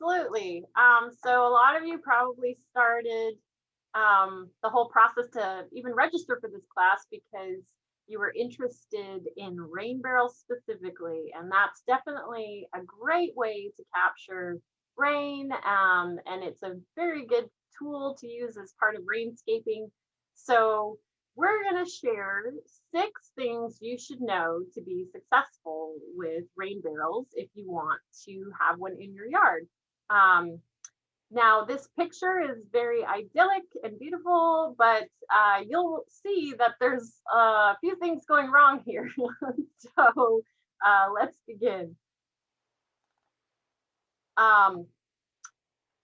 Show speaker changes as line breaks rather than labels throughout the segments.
absolutely. So a lot of you probably started the whole process to even register for this class because you were interested in rain barrels specifically, and that's definitely a great way to capture rain, and it's a very good tool to use as part of rainscaping. So we're going to share 6 things you should know to be successful with rain barrels if you want to have one in your yard. Um, Now, this picture is very idyllic and beautiful, but you'll see that there's a few things going wrong here. So let's begin. Um,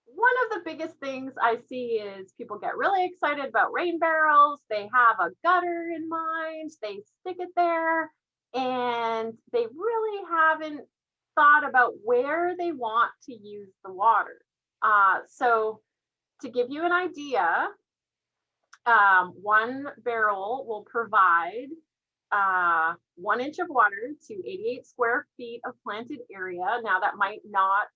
One of the biggest things I see is people get really excited about rain barrels. They have a gutter in mind, they stick it there, and they really haven't thought about where they want to use the water. So to give you an idea, one barrel will provide 1 inch of water to 88 square feet of planted area. Now, that might not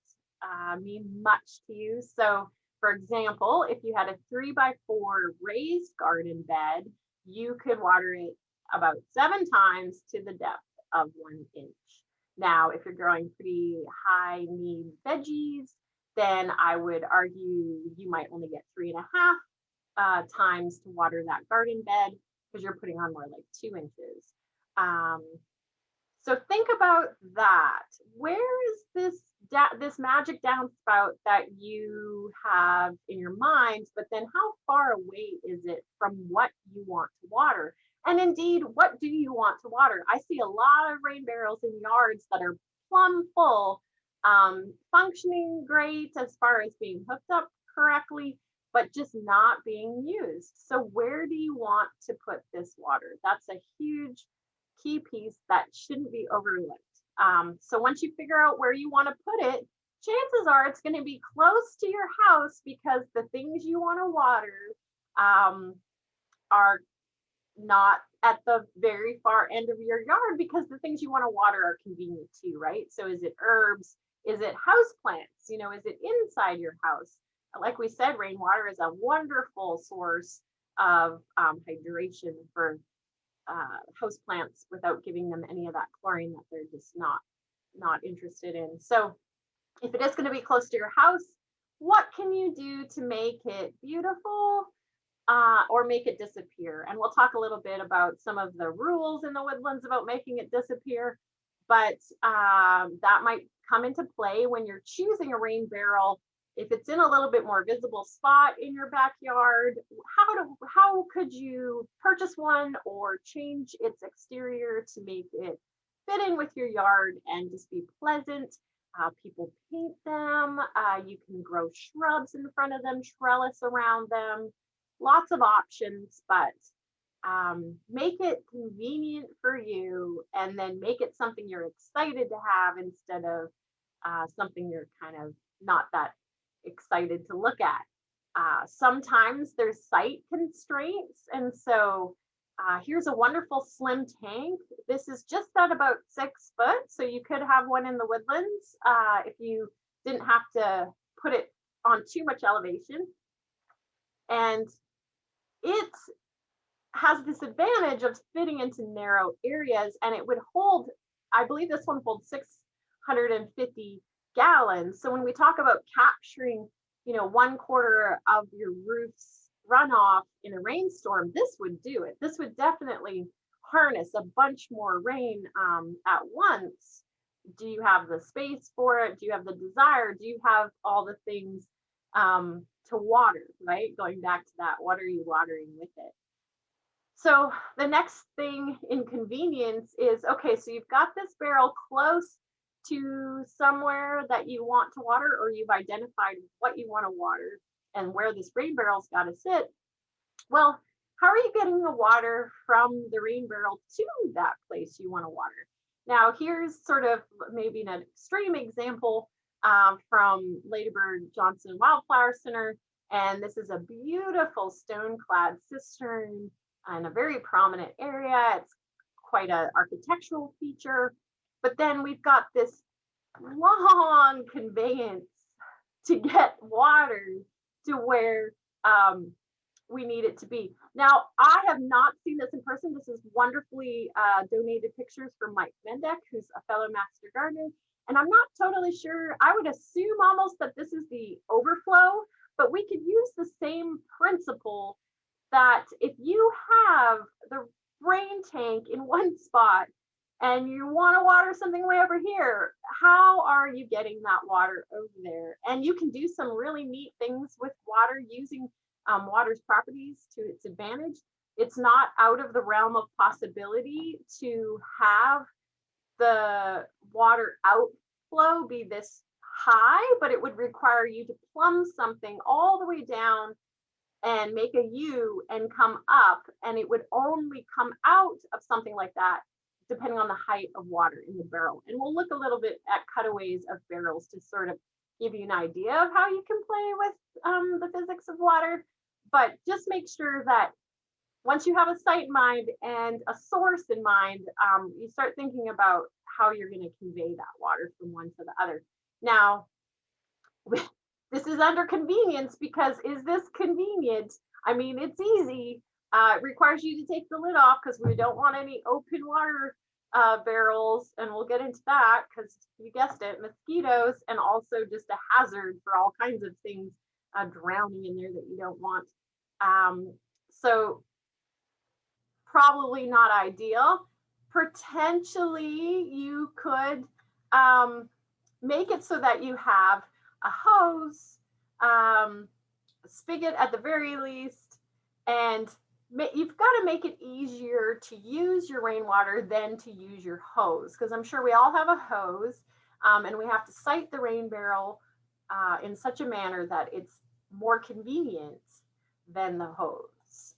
mean much to you. So, for example, if you had a 3x4 raised garden bed, you could water it about 7 times to the depth of 1 inch. Now, if you're growing pretty high need veggies, then I would argue you might only get 3.5 times to water that garden bed because you're putting on more like 2 inches. Um, so think about that. Where is this magic downspout that you have in your mind? But then how far away is it from what you want to water? And indeed, what do you want to water? I see a lot of rain barrels in yards that are plumb full, functioning great as far as being hooked up correctly, but just not being used. So where do you want to put this water? That's a huge key piece that shouldn't be overlooked. So once you figure out where you want to put it, chances are it's going to be close to your house because the things you want to water are not at the very far end of your yard because the things you want to water are convenient too, right? So is it herbs? Is it house plants? Is it inside your house? Like we said, rainwater is a wonderful source of hydration for house plants without giving them any of that chlorine that they're just not interested in. So if it is going to be close to your house, what can you do to make it beautiful or make it disappear? And we'll talk a little bit about some of the rules in the woodlands about making it disappear, but that might come into play when you're choosing a rain barrel. If it's in a little bit more visible spot in your backyard, how could you purchase one or change its exterior to make it fit in with your yard and just be pleasant? People paint them. You can grow shrubs in front of them, trellis around them. Lots of options, but make it convenient for you, and then make it something you're excited to have instead of something you're kind of not that excited to look at. Sometimes there's site constraints, and so here's a wonderful slim tank. This is just at about 6 foot, so you could have one in the woodlands if you didn't have to put it on too much elevation. And it has this advantage of fitting into narrow areas, and it would hold, I believe this one holds 650 gallons. So when we talk about capturing, 1/4 of your roof's runoff in a rainstorm, this would do it. This would definitely harness a bunch more rain at once. Do you have the space for it? Do you have the desire? Do you have all the things to water, right? Going back to that, what are you watering with it? So the next thing in convenience is, okay, so you've got this barrel close to somewhere that you want to water, or you've identified what you want to water and where this rain barrel's got to sit. Well, how are you getting the water from the rain barrel to that place you want to water? Now, here's sort of maybe an extreme example from Ladybird Johnson Wildflower Center. And this is a beautiful stone-clad cistern in a very prominent area. It's quite an architectural feature. But then we've got this long conveyance to get water to where we need it to be. Now, I have not seen this in person. This is wonderfully donated pictures from Mike Mendek, who's a fellow master gardener. And I'm not totally sure. I would assume almost that this is the overflow, but we could use the same principle that if you have the rain tank in one spot and you want to water something way over here, how are you getting that water over there? And you can do some really neat things with water using water's properties to its advantage. It's not out of the realm of possibility to have the water outflow be this high, but it would require you to plumb something all the way down and make a U and come up, and it would only come out of something like that depending on the height of water in the barrel. And we'll look a little bit at cutaways of barrels to sort of give you an idea of how you can play with the physics of water. But just make sure that once you have a site in mind and a source in mind, you start thinking about how you're going to convey that water from one to the other. Now, this is under convenience, because is this convenient? I mean, it's easy. It requires you to take the lid off because we don't want any open water barrels, and we'll get into that because you guessed it, mosquitoes, and also just a hazard for all kinds of things drowning in there that you don't want. So probably not ideal. Potentially you could make it so that you have a hose, a spigot at the very least, and you've got to make it easier to use your rainwater than to use your hose, because I'm sure we all have a hose, and we have to site the rain barrel in such a manner that it's more convenient than the hose,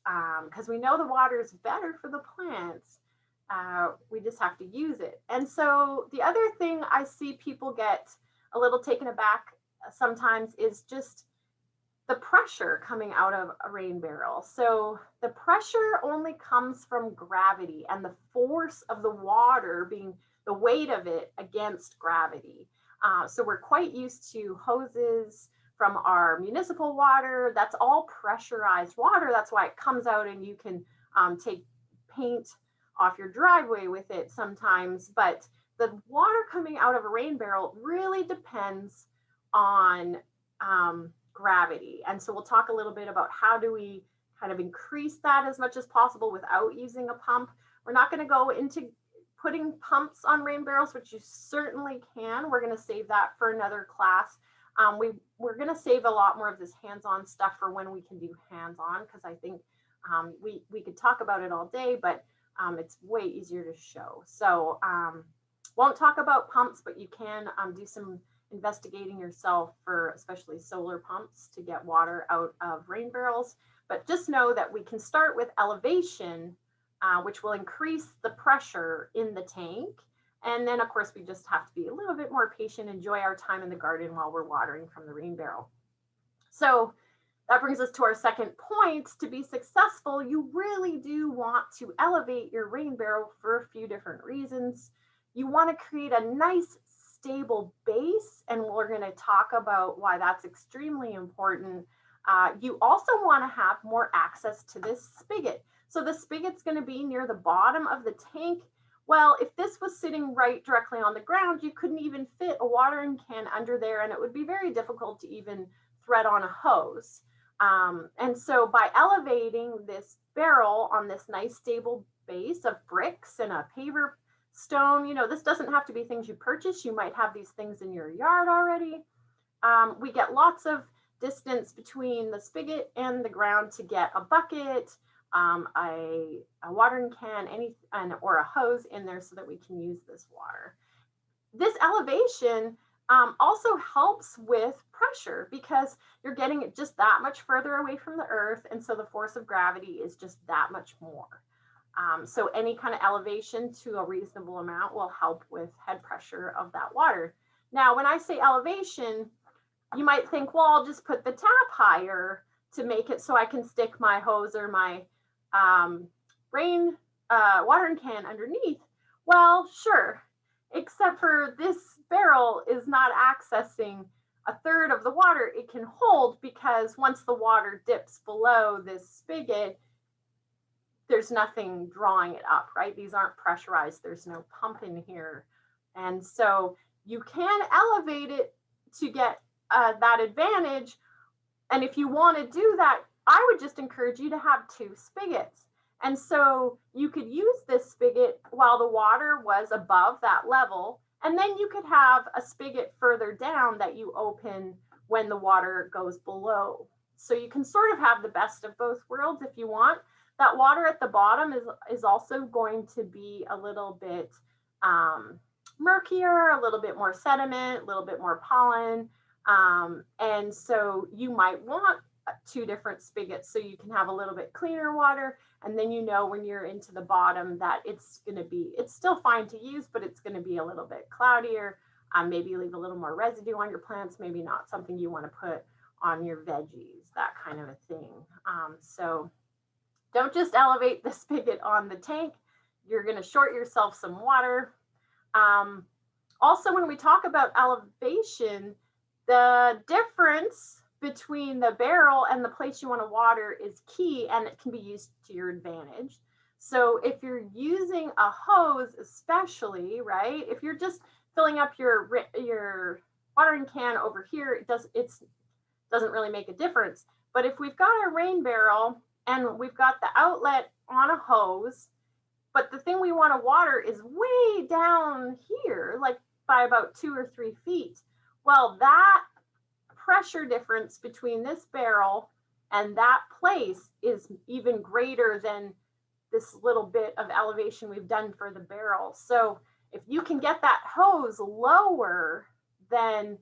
because we know the water is better for the plants. We just have to use it. And so the other thing I see people get a little taken aback sometimes is just the pressure coming out of a rain barrel. So the pressure only comes from gravity and the force of the water being the weight of it against gravity. So we're quite used to hoses from our municipal water. That's all pressurized water. That's why it comes out and you can take paint off your driveway with it sometimes. But the water coming out of a rain barrel really depends on gravity. And so we'll talk a little bit about how do we kind of increase that as much as possible without using a pump. We're not going to go into putting pumps on rain barrels, which you certainly can. We're going to save that for another class. We're going to save a lot more of this hands-on stuff for when we can do hands-on, because I think we could talk about it all day, but it's way easier to show. So won't talk about pumps, but you can do some investigating yourself for especially solar pumps to get water out of rain barrels. But just know that we can start with elevation, which will increase the pressure in the tank. And then of course, we just have to be a little bit more patient, enjoy our time in the garden while we're watering from the rain barrel. So that brings us to our second point. To be successful, you really do want to elevate your rain barrel for a few different reasons. You want to create a nice stable base, and we're going to talk about why that's extremely important. You also want to have more access to this spigot. So the spigot's going to be near the bottom of the tank. Well, if this was sitting right directly on the ground, you couldn't even fit a watering can under there, and it would be very difficult to even thread on a hose. And so by elevating this barrel on this nice stable base of bricks and a paver stone, you know, this doesn't have to be things you purchase. You might have these things in your yard already. We get lots of distance between the spigot and the ground to get a bucket, a watering can, or a hose in there so that we can use this water. This elevation also helps with pressure because you're getting it just that much further away from the earth. And so the force of gravity is just that much more. So any kind of elevation to a reasonable amount will help with head pressure of that water. Now, when I say elevation, you might think, well, I'll just put the tap higher to make it so I can stick my hose or my rain watering can underneath. Well, sure, except for this barrel is not accessing a third of the water it can hold, because once the water dips below this spigot, there's nothing drawing it up, right? These aren't pressurized. There's no pump in here. And so you can elevate it to get that advantage. And if you want to do that, I would just encourage you to have 2 spigots. And so you could use this spigot while the water was above that level. And then you could have a spigot further down that you open when the water goes below. So you can sort of have the best of both worlds if you want. That water at the bottom is also going to be a little bit murkier, a little bit more sediment, a little bit more pollen. And so you might want 2 different spigots so you can have a little bit cleaner water. And then you know when you're into the bottom that it's still fine to use, but it's going to be a little bit cloudier. Maybe leave a little more residue on your plants, maybe not something you want to put on your veggies, that kind of a thing. So don't just elevate the spigot on the tank. You're going to short yourself some water. Also, when we talk about elevation, the difference between the barrel and the place you want to water is key, and it can be used to your advantage. So if you're using a hose, especially, right, if you're just filling up your watering can over here, it doesn't really make a difference. But if we've got a rain barrel and we've got the outlet on a hose, but the thing we want to water is way down here, like by about 2 or 3 feet. Well, that pressure difference between this barrel and that place is even greater than this little bit of elevation we've done for the barrel. So if you can get that hose lower than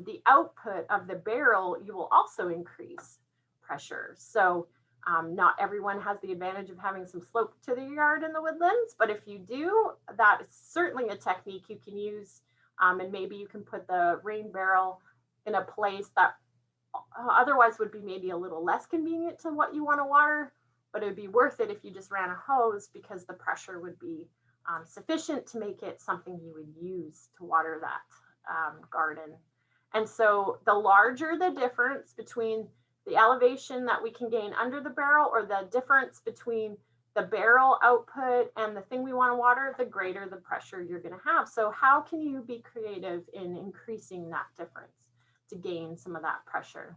the output of the barrel, you will also increase pressure. So not everyone has the advantage of having some slope to their yard in the woodlands, but if you do, that is certainly a technique you can use. And maybe you can put the rain barrel in a place that otherwise would be maybe a little less convenient to what you want to water, but it would be worth it if you just ran a hose, because the pressure would be sufficient to make it something you would use to water that garden. And so the larger the difference between the elevation that we can gain under the barrel, or the difference between the barrel output and the thing we want to water, the greater the pressure you're going to have. So how can you be creative in increasing that difference to gain some of that pressure?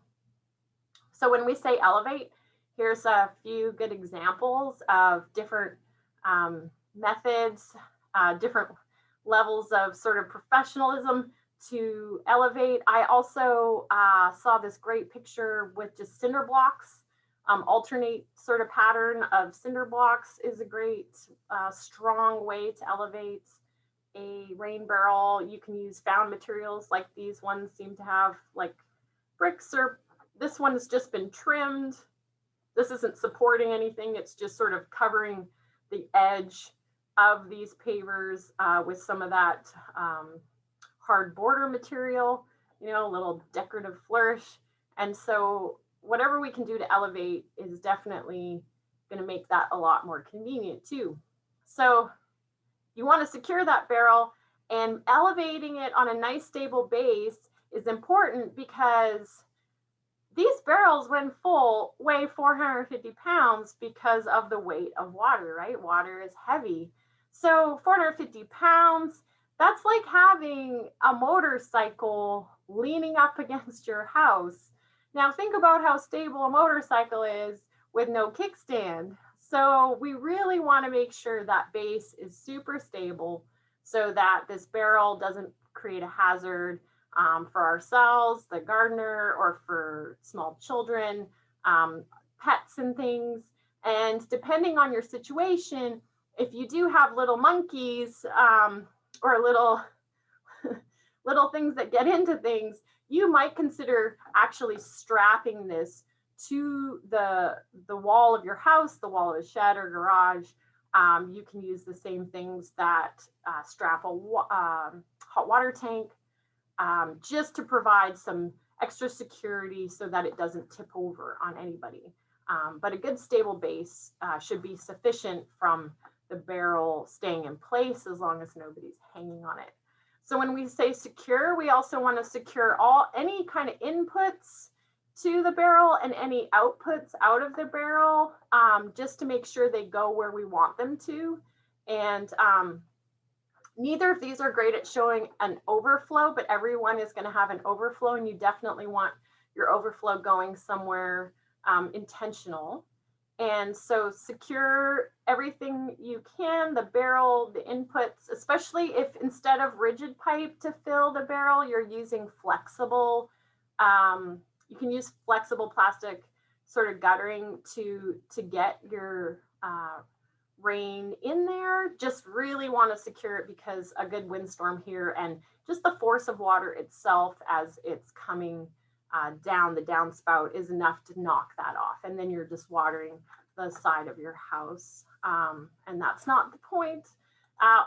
So when we say elevate, here's a few good examples of different methods, different levels of sort of professionalism to elevate. I also saw this great picture with just cinder blocks. Alternate sort of pattern of cinder blocks is a great strong way to elevate a rain barrel. You can use found materials, like these ones seem to have like bricks, or this one has just been trimmed. This isn't supporting anything, it's just sort of covering the edge of these pavers with some of that hard border material, you know, a little decorative flourish. And so whatever we can do to elevate is definitely going to make that a lot more convenient too. So you want to secure that barrel, and elevating it on a nice stable base is important, because these barrels, when full, weigh 450 pounds because of the weight of water, right? Water is heavy. So 450 pounds, that's like having a motorcycle leaning up against your house. Now think about how stable a motorcycle is with no kickstand. So we really want to make sure that base is super stable so that this barrel doesn't create a hazard for ourselves, the gardener, or for small children, pets and things. And depending on your situation, if you do have little monkeys or little things that get into things, you might consider actually strapping this to the wall of your house, the wall of a shed or garage. You can use the same things that strap a hot water tank, just to provide some extra security so that it doesn't tip over on anybody. But a good stable base should be sufficient from the barrel staying in place as long as nobody's hanging on it. So when we say secure, we also want to secure any kind of inputs to the barrel and any outputs out of the barrel, just to make sure they go where we want them to. And neither of these are great at showing an overflow, but everyone is going to have an overflow, and you definitely want your overflow going somewhere intentional. And so secure everything you can, the barrel, the inputs, especially if instead of rigid pipe to fill the barrel, you're using flexible, you can use flexible plastic sort of guttering to get your rain in there. Just really want to secure it, because a good windstorm here and just the force of water itself as it's coming down the downspout is enough to knock that off. And then you're just watering the side of your house. And that's not the point.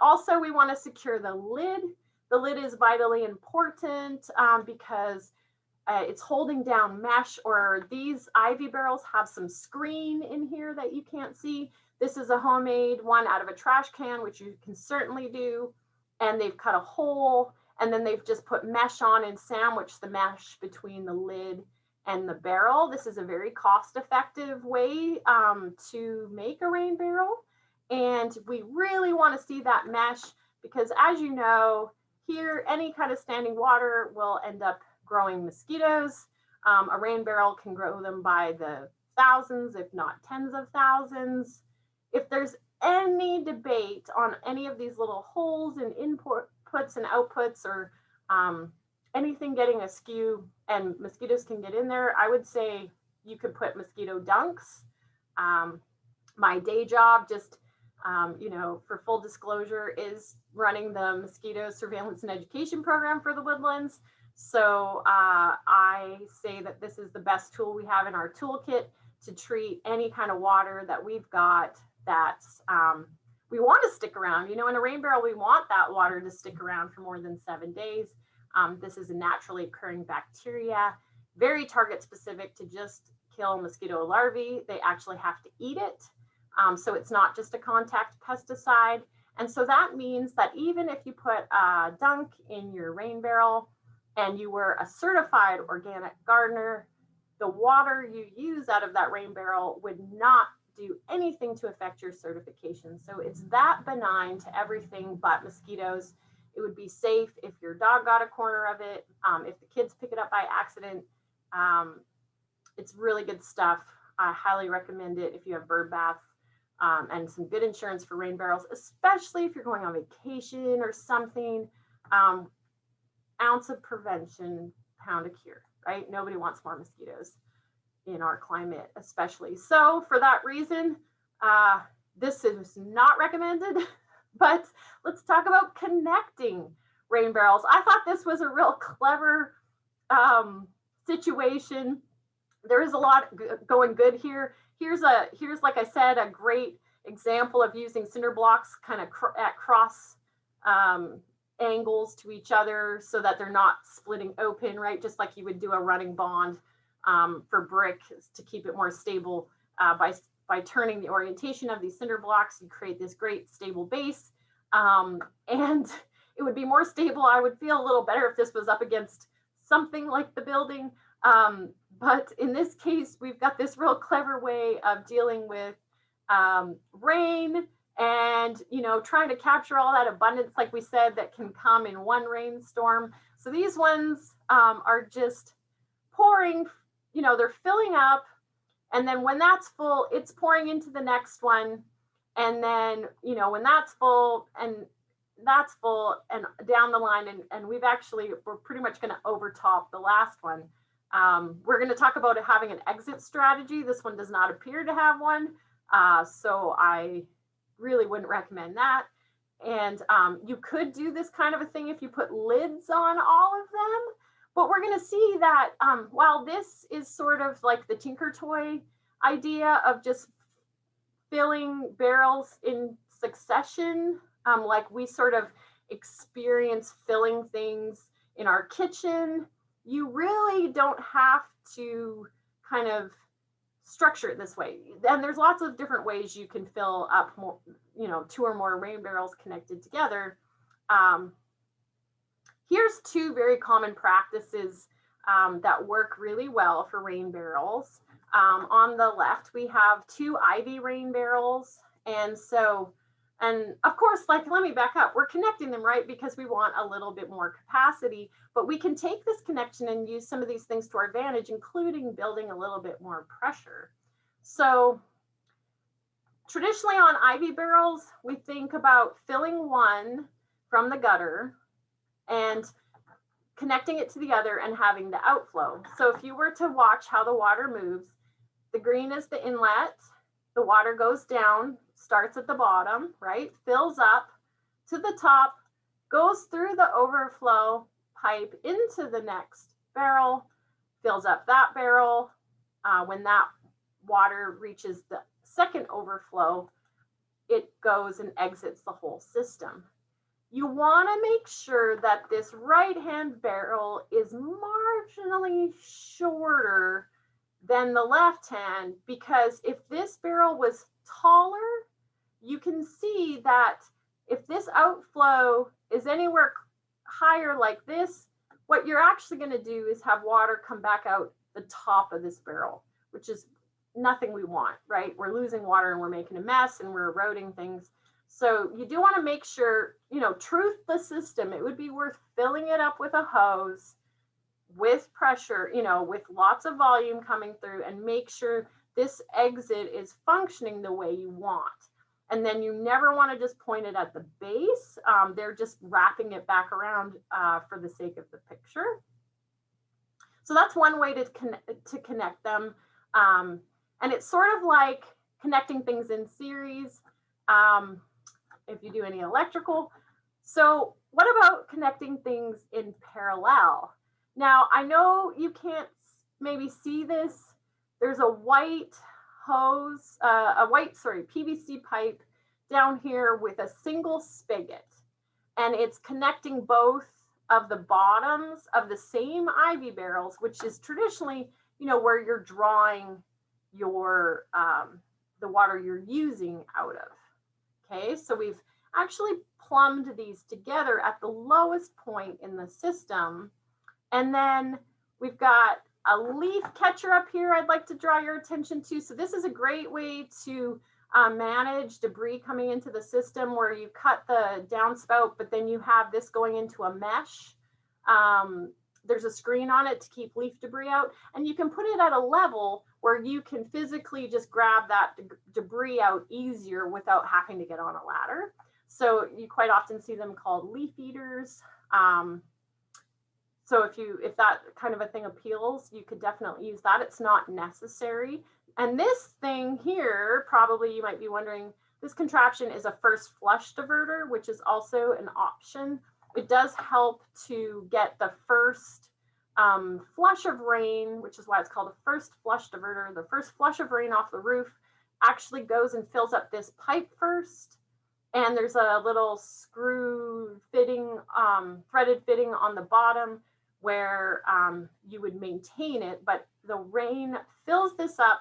Also, we want to secure the lid. The lid is vitally important because it's holding down mesh, or these ivy barrels have some screen in here that you can't see. This is a homemade one out of a trash can, which you can certainly do. And they've cut a hole, and then they've just put mesh on and sandwiched the mesh between the lid and the barrel. This is a very cost-effective way to make a rain barrel. And we really want to see that mesh, because as you know, here, any kind of standing water will end up growing mosquitoes. A rain barrel can grow them by the thousands, if not tens of thousands. If there's any debate on any of these little holes and inputs and outputs, or anything getting askew and mosquitoes can get in there, I would say you could put mosquito dunks. My day job, just for full disclosure, is running the mosquito surveillance and education program for the Woodlands. So I say that this is the best tool we have in our toolkit to treat any kind of water that we've got that's we want to stick around. In a rain barrel, we want that water to stick around for more than 7 days. This is a naturally occurring bacteria, very target specific to just kill mosquito larvae. They actually have to eat it. So it's not just a contact pesticide. And so that means that even if you put a dunk in your rain barrel and you were a certified organic gardener, the water you use out of that rain barrel would not do anything to affect your certification. So it's that benign to everything but mosquitoes. It would be safe if your dog got a corner of it, if the kids pick it up by accident. It's really good stuff. I highly recommend it if you have bird baths and some good insurance for rain barrels, especially if you're going on vacation or something. Ounce of prevention, pound of cure, right? Nobody wants more mosquitoes in our climate, especially. So for that reason, this is not recommended, but let's talk about connecting rain barrels. I thought this was a real clever situation. There is a lot going good here. Here's, like I said, a great example of using cinder blocks kind of at cross angles to each other so that they're not splitting open, right? Just like you would do a running bond for brick to keep it more stable. By turning the orientation of these cinder blocks, you create this great stable base. And it would be more stable. I would feel a little better if this was up against something like the building. But in this case, we've got this real clever way of dealing with rain and, trying to capture all that abundance, like we said, that can come in one rainstorm. So these ones are just pouring, they're filling up. And then when that's full, it's pouring into the next one. And then, when that's full and down the line, and we're pretty much going to overtop the last one. We're going to talk about having an exit strategy. This one does not appear to have one. So I really wouldn't recommend that. And you could do this kind of a thing if you put lids on all of them. But we're going to see that while this is sort of like the Tinker Toy idea of just filling barrels in succession, like we sort of experience filling things in our kitchen, you really don't have to kind of structure it this way. And there's lots of different ways you can fill up more, 2 or more rain barrels connected together. Here's two very common practices that work really well for rain barrels. On the left, we have two ivy rain barrels. And of course, like, let me back up. We're connecting them, right? Because we want a little bit more capacity, but we can take this connection and use some of these things to our advantage, including building a little bit more pressure. So traditionally on ivy barrels, we think about filling one from the gutter and connecting it to the other and having the outflow. So if you were to watch how the water moves, the green is the inlet, the water goes down, starts at the bottom, right? Fills up to the top, goes through the overflow pipe into the next barrel, fills up that barrel. When that water reaches the second overflow, it goes and exits the whole system. You want to make sure that this right-hand barrel is marginally shorter than the left hand, because if this barrel was taller, you can see that if this outflow is anywhere higher like this, what you're actually going to do is have water come back out the top of this barrel, which is nothing we want, right? We're losing water and we're making a mess and we're eroding things. So you do want to make sure, truth the system. It would be worth filling it up with a hose with pressure, with lots of volume coming through, and make sure this exit is functioning the way you want. And then you never want to just point it at the base. They're just wrapping it back around for the sake of the picture. So that's one way to connect them. And it's sort of like connecting things in series. If you do any electrical. So what about connecting things in parallel? Now, I know you can't maybe see this. There's a white hose, PVC pipe down here with a single spigot, and it's connecting both of the bottoms of the same ivy barrels, which is traditionally, where you're drawing your the water you're using out of. Okay, so we've actually plumbed these together at the lowest point in the system. And then we've got a leaf catcher up here I'd like to draw your attention to. So this is a great way to manage debris coming into the system, where you cut the downspout, but then you have this going into a mesh. There's a screen on it to keep leaf debris out, and you can put it at a level where you can physically just grab that debris out easier without having to get on a ladder. So you quite often see them called leaf eaters. So if that kind of a thing appeals, you could definitely use that. It's not necessary. And this thing here, probably you might be wondering, this contraption is a first flush diverter, which is also an option. It does help to get the first flush of rain, which is why it's called a first flush diverter. The first flush of rain off the roof actually goes and fills up this pipe first. And there's a little screw fitting, threaded fitting on the bottom where you would maintain it. But the rain fills this up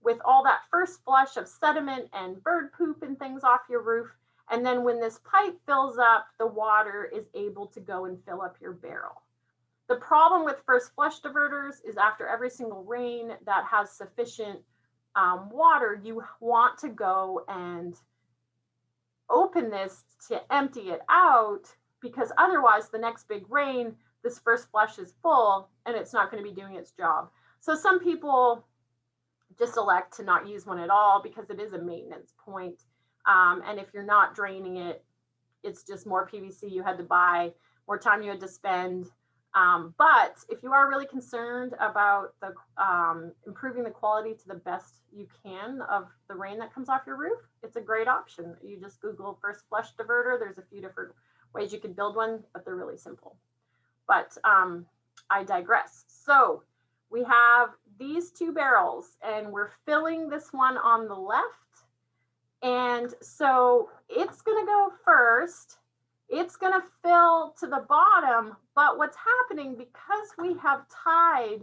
with all that first flush of sediment and bird poop and things off your roof. And then when this pipe fills up, the water is able to go and fill up your barrel. The problem with first flush diverters is after every single rain that has sufficient water, you want to go and open this to empty it out, because otherwise the next big rain, this first flush is full and it's not going to be doing its job. So some people just elect to not use one at all because it is a maintenance point. And if you're not draining it, it's just more PVC you had to buy, more time you had to spend. But if you are really concerned about the improving the quality to the best you can of the rain that comes off your roof, it's a great option. You just Google first flush diverter. There's a few different ways you can build one, but they're really simple. But I digress. So we have these two barrels and we're filling this one on the left. And so it's going to go first. It's going to fill to the bottom, but what's happening, because we have tied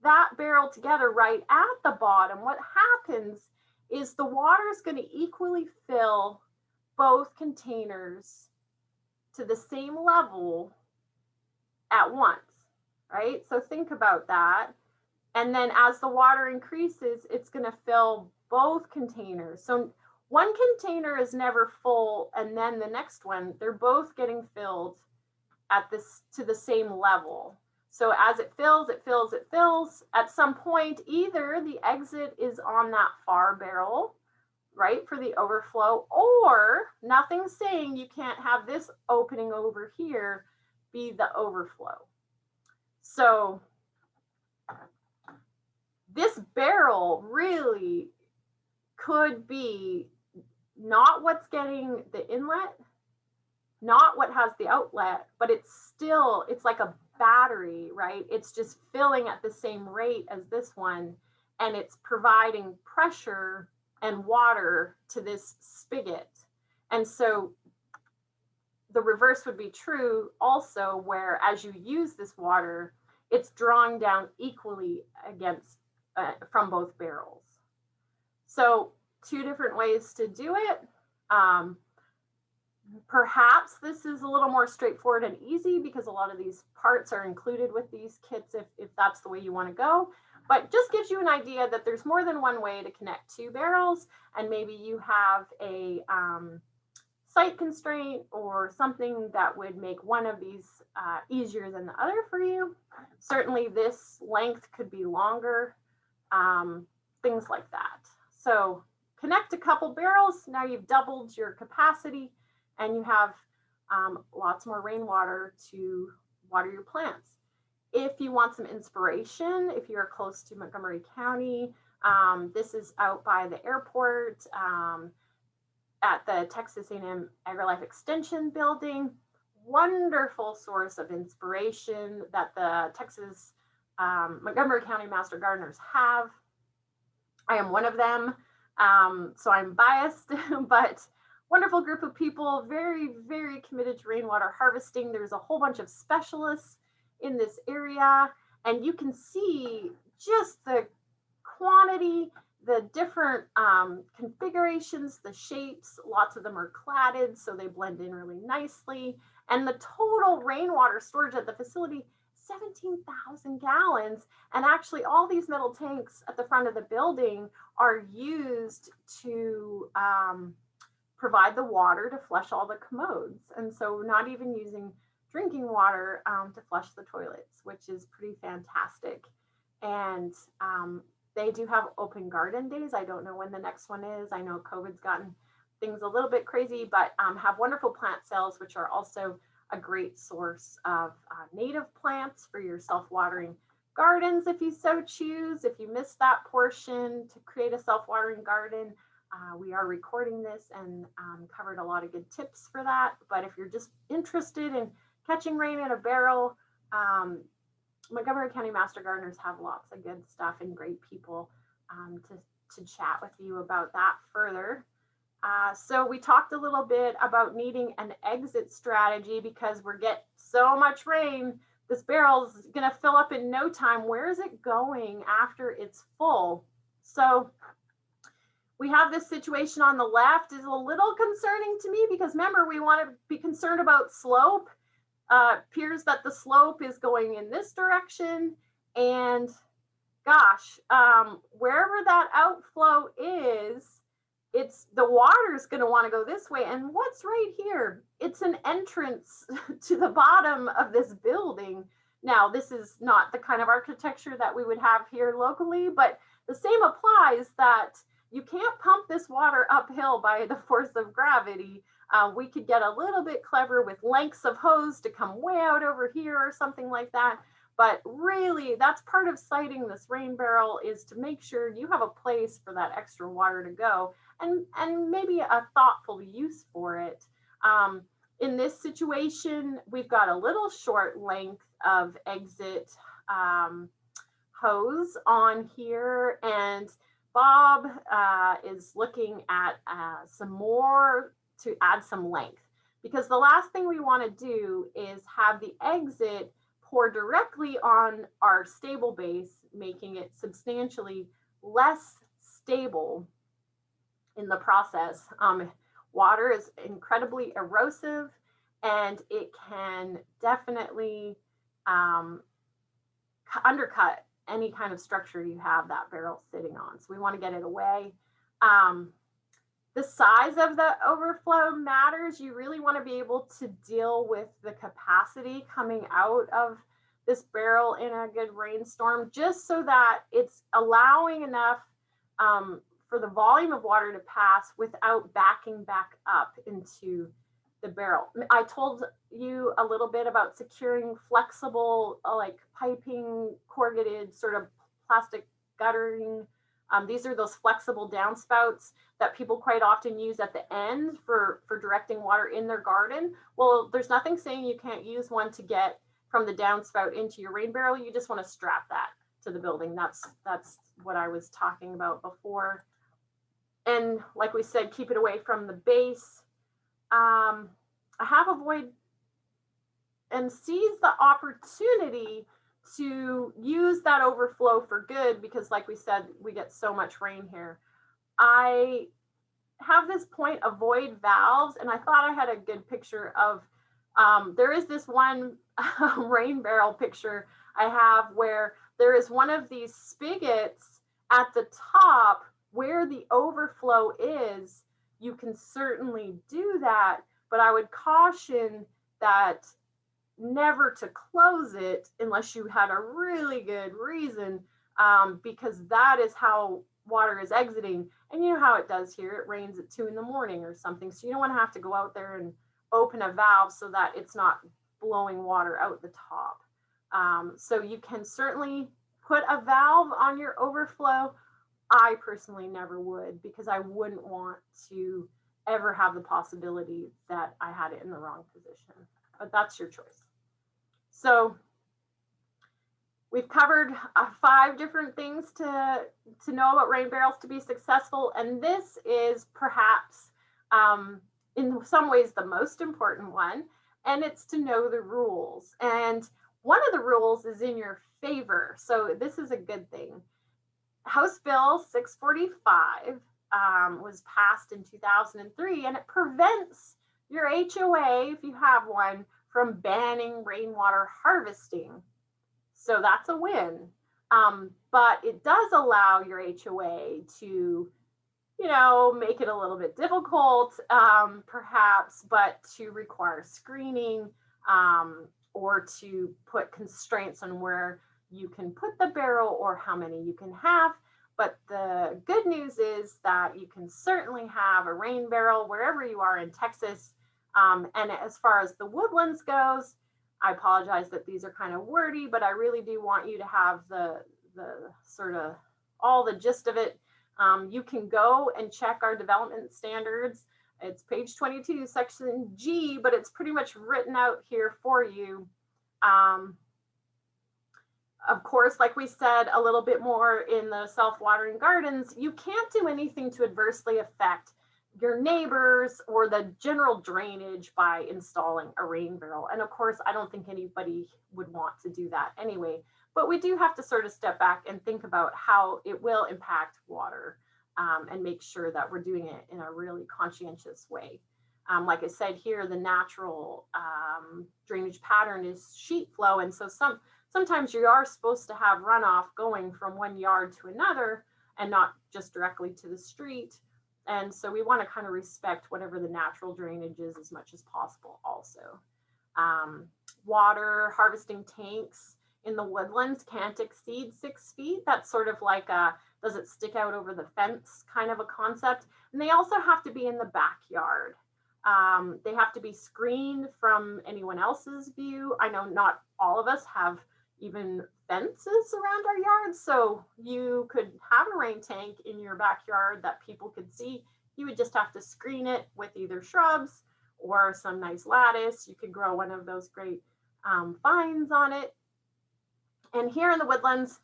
that barrel together right at the bottom, what happens is the water is going to equally fill both containers to the same level at once, right? So think about that. And then as the water increases, it's going to fill both containers. So one container is never full, and then the next one, they're both getting filled at this to the same level. So as it fills, it fills, it fills. At some point, either the exit is on that far barrel, right, for the overflow, or nothing's saying you can't have this opening over here be the overflow. So this barrel really could be not what's getting the inlet, not what has the outlet, but it's like a battery, right? It's just filling at the same rate as this one, and it's providing pressure and water to this spigot. And so the reverse would be true also, where as you use this water, it's drawing down equally against from both barrels. So two different ways to do it. Perhaps this is a little more straightforward and easy because a lot of these parts are included with these kits if that's the way you want to go. But just gives you an idea that there's more than one way to connect two barrels, and maybe you have a site constraint or something that would make one of these easier than the other for you. Certainly this length could be longer, things like that. So connect a couple barrels, now you've doubled your capacity, and you have lots more rainwater to water your plants. If you want some inspiration, if you're close to Montgomery County, this is out by the airport at the Texas A&M AgriLife Extension building. Wonderful source of inspiration that the Texas Montgomery County Master Gardeners have. I am one of them, so I'm biased, but wonderful group of people, very, very committed to rainwater harvesting. There's a whole bunch of specialists in this area, and you can see just the quantity, the different configurations, the shapes. Lots of them are cladded, so they blend in really nicely. And the total rainwater storage at the facility, 17,000 gallons. And actually all these metal tanks at the front of the building are used to provide the water to flush all the commodes. And so we're not even using drinking water to flush the toilets, which is pretty fantastic. And they do have open garden days. I don't know when the next one is. I know COVID's gotten things a little bit crazy, but have wonderful plant sales, which are also a great source of native plants for your self-watering gardens if you so choose. If you missed that portion to create a self-watering garden, we are recording this and covered a lot of good tips for that. But if you're just interested in catching rain in a barrel, Montgomery County Master Gardeners have lots of good stuff and great people to chat with you about that further. So we talked a little bit about needing an exit strategy because we're getting so much rain. This barrel is going to fill up in no time. Where is it going after it's full? So we have this situation on the left is a little concerning to me because remember, we want to be concerned about slope. Appears that the slope is going in this direction, and gosh, wherever that outflow is, it's the water is going to want to go this way. And what's right here? It's an entrance to the bottom of this building. Now, this is not the kind of architecture that we would have here locally, but the same applies that you can't pump this water uphill by the force of gravity. We could get a little bit clever with lengths of hose to come way out over here or something like that. But really, that's part of siting this rain barrel, is to make sure you have a place for that extra water to go and maybe a thoughtful use for it. In this situation, we've got a little short length of exit hose on here, and Bob is looking at some more to add some length, because the last thing we want to do is have the exit pour directly on our stable base, making it substantially less stable in the process. Water is incredibly erosive, and it can definitely um, undercut any kind of structure you have that barrel sitting on. So we want to get it away. The size of the overflow matters. You really want to be able to deal with the capacity coming out of this barrel in a good rainstorm, just so that it's allowing enough for the volume of water to pass without backing back up into the barrel. I told you a little bit about securing flexible, like piping, corrugated sort of plastic guttering. These are those flexible downspouts that people quite often use at the end for directing water in their garden. Well, there's nothing saying you can't use one to get from the downspout into your rain barrel. You just want to strap that to the building. That's what I was talking about before. And like we said, keep it away from the base. Have a void and seize the opportunity to use that overflow for good, because like we said, we get so much rain here. I have this point, avoid valves, and I thought I had a good picture of, there is this one rain barrel picture I have where there is one of these spigots at the top where the overflow is. You can certainly do that, but I would caution that never to close it unless you had a really good reason, because that is how water is exiting. And you know how it does here, it rains at 2 in the morning or something, so you don't want to have to go out there and open a valve so that it's not blowing water out the top. So you can certainly put a valve on your overflow. I personally never would, because I wouldn't want to ever have the possibility that I had it in the wrong position, but that's your choice. So we've covered 5 different things to know about rain barrels to be successful. And this is perhaps in some ways the most important one, and it's to know the rules. And one of the rules is in your favor. So this is a good thing. House Bill 645 was passed in 2003, and it prevents your HOA, if you have one, from banning rainwater harvesting. So that's a win. But it does allow your HOA to, make it a little bit difficult, perhaps, but to require screening or to put constraints on where you can put the barrel or how many you can have. But the good news is that you can certainly have a rain barrel wherever you are in Texas. And as far as the woodlands goes, I apologize that these are kind of wordy, but I really do want you to have the sort of all the gist of it. You can go and check our development standards. It's page 22, section G, but it's pretty much written out here for you. Of course, like we said a little bit more in the self-watering gardens, you can't do anything to adversely affect your neighbors or the general drainage by installing a rain barrel. And of course, I don't think anybody would want to do that anyway, but we do have to sort of step back and think about how it will impact water and make sure that we're doing it in a really conscientious way. Like I said here, the natural drainage pattern is sheet flow. And so sometimes you are supposed to have runoff going from one yard to another and not just directly to the street. And so we want to kind of respect whatever the natural drainage is as much as possible also. Water harvesting tanks in the woodlands can't exceed 6 feet. That's sort of like does it stick out over the fence kind of a concept. And they also have to be in the backyard. They have to be screened from anyone else's view. I know not all of us have even fences around our yards, so you could have a rain tank in your backyard that people could see. You would just have to screen it with either shrubs or some nice lattice. You could grow one of those great vines on it. And here in the woodlands,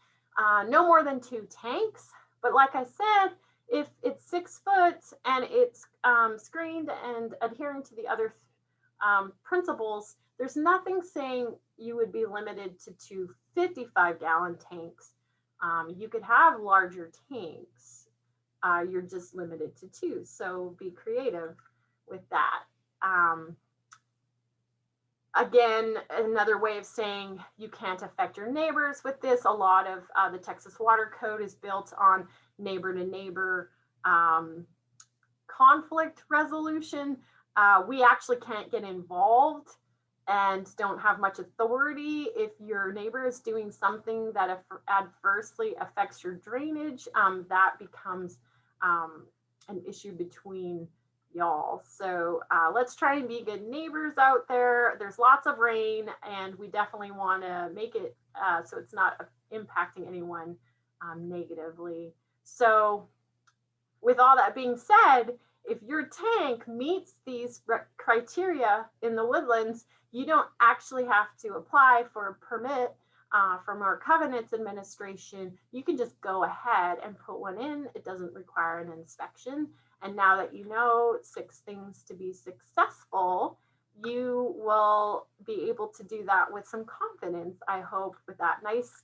no more than 2 tanks. But like I said, if it's 6 foot and it's screened and adhering to the other principles, there's nothing saying you would be limited to 2 55-gallon tanks. You could have larger tanks. You're just limited to 2. So be creative with that. Again, another way of saying you can't affect your neighbors with this. A lot of the Texas Water Code is built on neighbor to neighbor conflict resolution. We actually can't get involved and don't have much authority if your neighbor is doing something that adversely affects your drainage. That becomes an issue between y'all. So let's try and be good neighbors out there. There's lots of rain, and we definitely want to make it so it's not impacting anyone negatively. So with all that being said, if your tank meets these criteria in the woodlands, you don't actually have to apply for a permit from our covenants administration. You can just go ahead and put one in. It doesn't require an inspection. And now that you know 6 things to be successful, you will be able to do that with some confidence, I hope, with that nice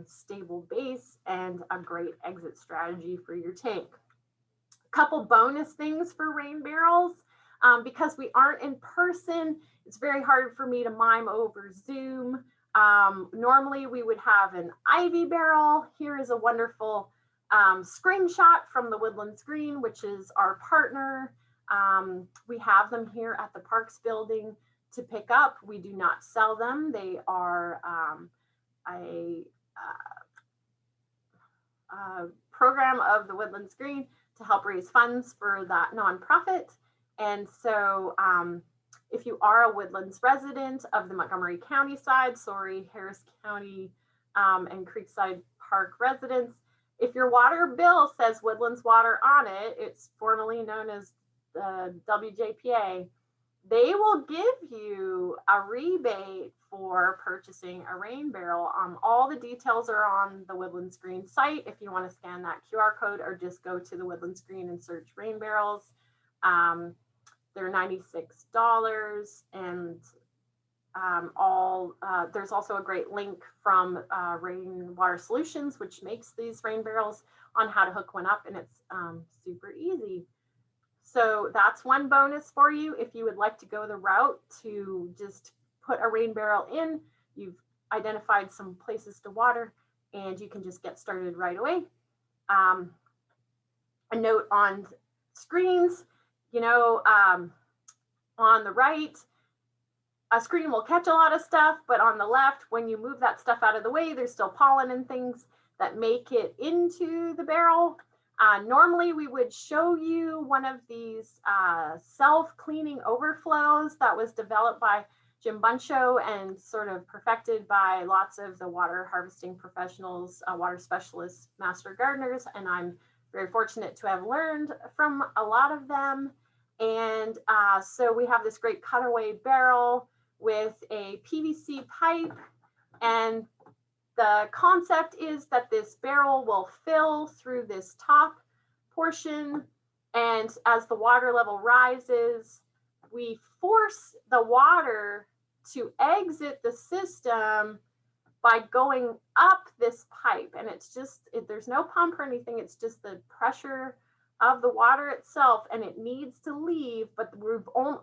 stable base and a great exit strategy for your tank. Couple bonus things for rain barrels. Because we aren't in person, it's very hard for me to mime over Zoom. Normally we would have an ivy barrel. Here is a wonderful screenshot from the Woodlands Green, which is our partner. We have them here at the Parks building to pick up. We do not sell them. They are a program of the Woodlands Green to help raise funds for that nonprofit. And so if you are a Woodlands resident of the Montgomery County side, sorry, Harris County and Creekside Park residents, if your water bill says Woodlands Water on it, it's formerly known as the WJPA, they will give you a rebate for purchasing a rain barrel. All the details are on the Woodlands Green site if you want to scan that QR code, or just go to the Woodlands Green and search rain barrels. They're $96, and there's also a great link from Rainwater Solutions, which makes these rain barrels, on how to hook one up, and it's super easy. So that's one bonus for you. If you would like to go the route to just put a rain barrel in, you've identified some places to water, and you can just get started right away. A note on screens, on the right, a screen will catch a lot of stuff, but on the left, when you move that stuff out of the way, there's still pollen and things that make it into the barrel. Normally, we would show you one of these self-cleaning overflows that was developed by Jim Buncho and sort of perfected by lots of the water harvesting professionals, water specialists, master gardeners, and I'm very fortunate to have learned from a lot of them. And so we have this great cutaway barrel with a PVC pipe, and the concept is that this barrel will fill through this top portion, and as the water level rises, we force the water to exit the system by going up this pipe. And it's just, there's no pump or anything, it's just the pressure of the water itself, and it needs to leave, but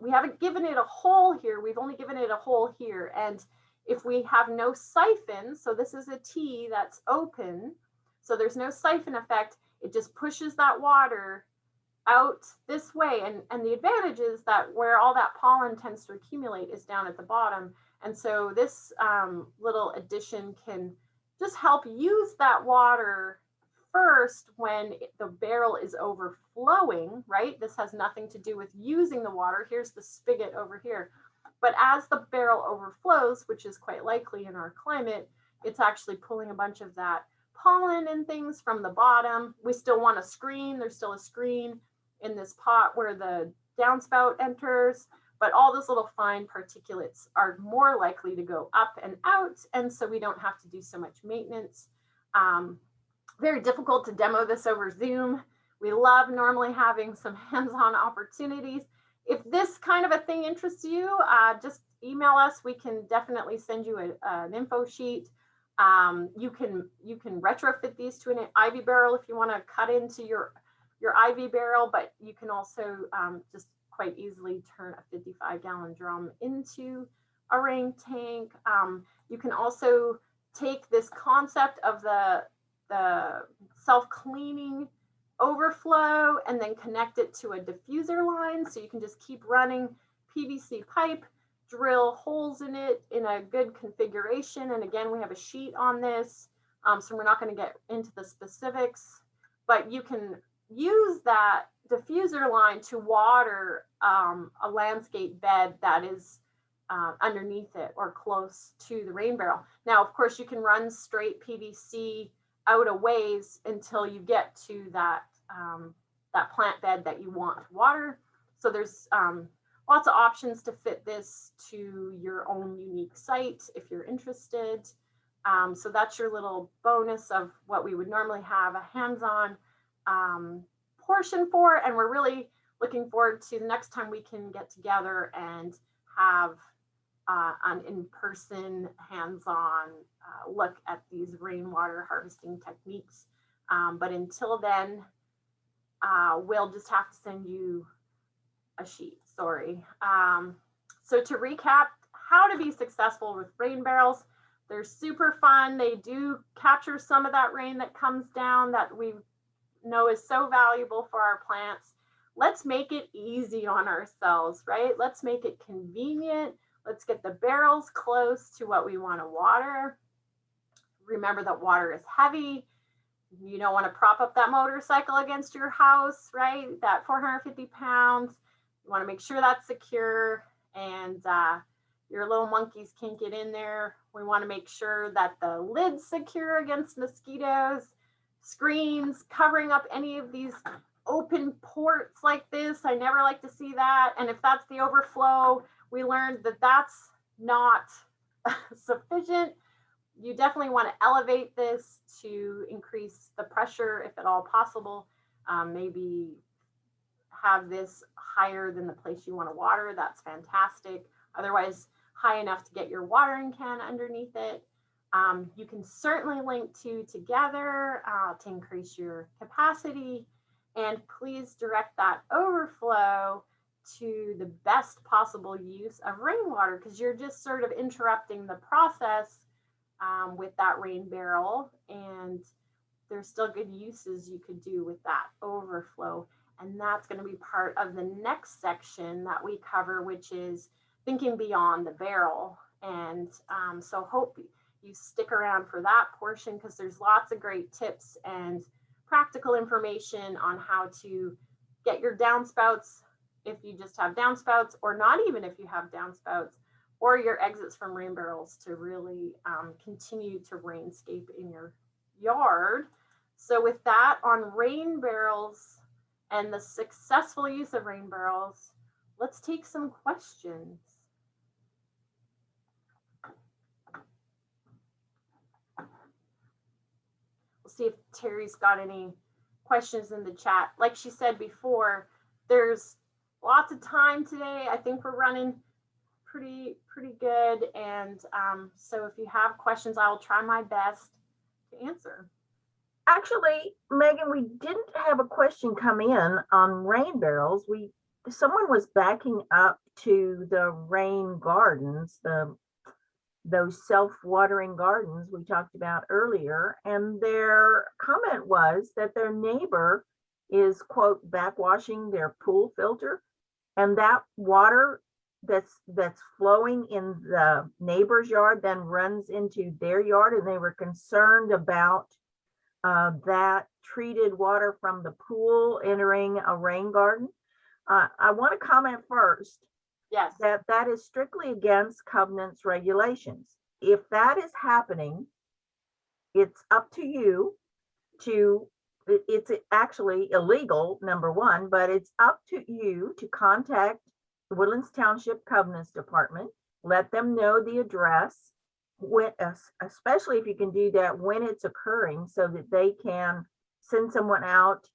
we haven't given it a hole here, we've only given it a hole here. And if we have no siphon, so this is a T that's open, so there's no siphon effect, it just pushes that water out this way. And the advantage is that where all that pollen tends to accumulate is down at the bottom. And so this little addition can just help use that water first when the barrel is overflowing, right? This has nothing to do with using the water. Here's the spigot over here. But as the barrel overflows, which is quite likely in our climate, it's actually pulling a bunch of that pollen and things from the bottom. We still want a screen. There's still a screen in this pot where the downspout enters, but all those little fine particulates are more likely to go up and out. And so we don't have to do so much maintenance. Very difficult to demo this over Zoom. We love normally having some hands-on opportunities. If this kind of a thing interests you, just email us. We can definitely send you an info sheet. You can retrofit these to an ivy barrel if you want to cut into your ivy barrel, but you can also just quite easily turn a 55-gallon drum into a rain tank. You can also take this concept of the self-cleaning overflow and then connect it to a diffuser line. So you can just keep running PVC pipe, drill holes in it in a good configuration. And again, we have a sheet on this, so we're not going to get into the specifics, but you can use that diffuser line to water a landscape bed that is underneath it or close to the rain barrel. Now, of course, you can run straight PVC out a ways until you get to that plant bed that you want to water. So there's lots of options to fit this to your own unique site if you're interested. So that's your little bonus of what we would normally have a hands-on portion for. And we're really looking forward to the next time we can get together and have an in-person, hands-on look at these rainwater harvesting techniques. But until then, we'll just have to send you a sheet, sorry. So to recap, how to be successful with rain barrels. They're super fun. They do capture some of that rain that comes down that we know is so valuable for our plants. Let's make it easy on ourselves, right? Let's make it convenient. Let's get the barrels close to what we want to water. Remember that water is heavy. You don't want to prop up that motorcycle against your house, right? That 450 pounds. You want to make sure that's secure and your little monkeys can't get in there. We want to make sure that the lid's secure against mosquitoes, screens, covering up any of these open ports like this. I never like to see that. And if that's the overflow, we learned that that's not sufficient. You definitely want to elevate this to increase the pressure if at all possible. Maybe have this higher than the place you want to water. That's fantastic. Otherwise, high enough to get your watering can underneath it. You can certainly link two together to increase your capacity. And please direct that overflow to the best possible use of rainwater, because you're just sort of interrupting the process with that rain barrel. And there's still good uses you could do with that overflow. And that's going to be part of the next section that we cover, which is thinking beyond the barrel. And so hope you stick around for that portion, because there's lots of great tips and practical information on how to get your downspouts, if you just have downspouts, or not even if you have downspouts, or your exits from rain barrels to really continue to rainscape in your yard. So with that, on rain barrels and the successful use of rain barrels, let's take some questions. We'll see if Terry's got any questions in the chat. Like she said before, there's lots of time today. I think we're running pretty good. And so if you have questions, I'll try my best to answer.
Actually, Megan, we didn't have a question come in on rain barrels. Someone was backing up to the rain gardens, those self-watering gardens we talked about earlier, and their comment was that their neighbor is, quote, backwashing their pool filter, and that water that's flowing in the neighbor's yard then runs into their yard, and they were concerned about that treated water from the pool entering a rain garden. I want to comment first.
Yes.
That is strictly against covenants regulations. If that is happening, it's up to you to, it's actually illegal, number one, but it's up to you to contact the Woodlands Township Covenants Department, let them know the address, especially if you can do that when it's occurring, so that they can send someone out